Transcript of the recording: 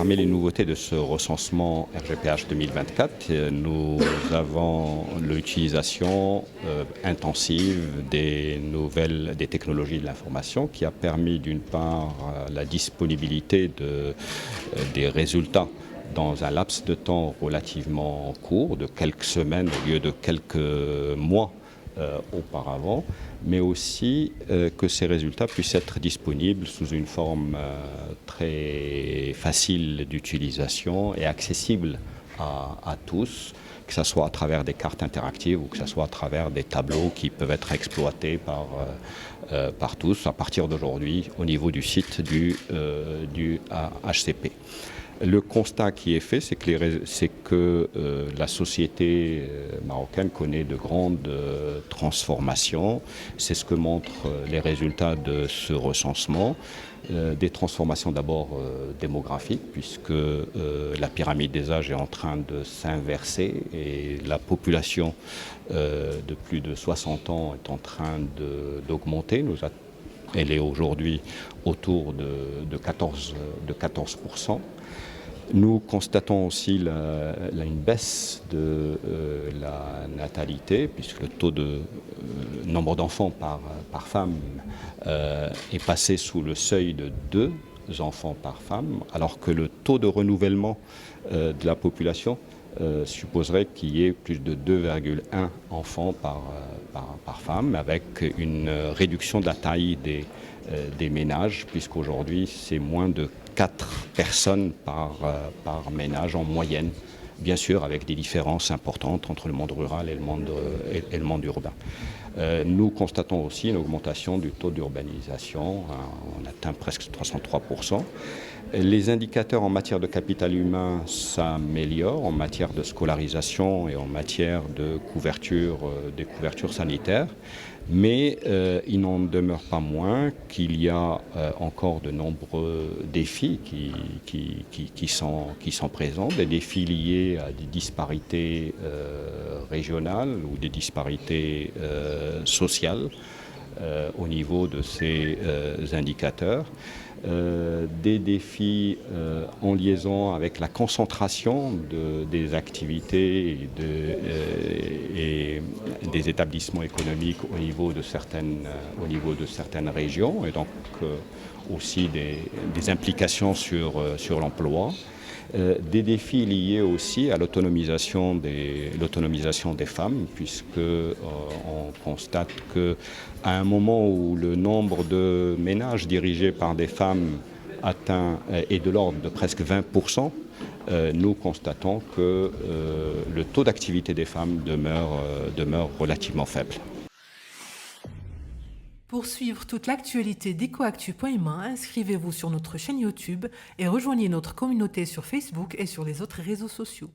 Parmi les nouveautés de ce recensement RGPH 2024, nous avons l'utilisation intensive des technologies de l'information qui a permis d'une part la disponibilité des résultats dans un laps de temps relativement court, de quelques semaines au lieu de quelques mois auparavant, mais aussi que ces résultats puissent être disponibles sous une forme très facile d'utilisation et accessible à tous, que ce soit à travers des cartes interactives ou que ce soit à travers des tableaux qui peuvent être exploités par tous à partir d'aujourd'hui au niveau du site du HCP. Le constat qui est fait, c'est que la société marocaine connaît de grandes transformations. C'est ce que montrent les résultats de ce recensement. Des transformations d'abord démographiques, puisque la pyramide des âges est en train de s'inverser et la population de plus de 60 ans est en train d'augmenter. Elle est aujourd'hui autour de 14%. Nous constatons aussi une baisse de la natalité, puisque le taux de nombre d'enfants par femme est passé sous le seuil de 2 enfants par femme, alors que le taux de renouvellement de la population supposerait qu'il y ait plus de 2,1 enfants par femme, avec une réduction de la taille des ménages, puisqu'aujourd'hui c'est moins de 4 personnes par ménage en moyenne, bien sûr avec des différences importantes entre le monde rural et le monde urbain. Nous constatons aussi une augmentation du taux d'urbanisation, on atteint presque 303%. Les indicateurs en matière de capital humain s'améliorent, en matière de scolarisation et en matière de des couvertures sanitaires, mais il n'en demeure pas moins qu'il y a encore de nombreux défis qui sont présents, des défis liés à des disparités régionales ou des disparités sociales au niveau de ces indicateurs. Des défis en liaison avec la concentration des activités et des établissements économiques au niveau de certaines régions et donc aussi des implications sur l'emploi. Des défis liés aussi à l'autonomisation des femmes, puisque on constate qu'à un moment où le nombre de ménages dirigés par des femmes est de l'ordre de presque 20%, nous constatons que le taux d'activité des femmes demeure relativement faible. Pour suivre toute l'actualité d'EcoActu.ma, inscrivez-vous sur notre chaîne YouTube et rejoignez notre communauté sur Facebook et sur les autres réseaux sociaux.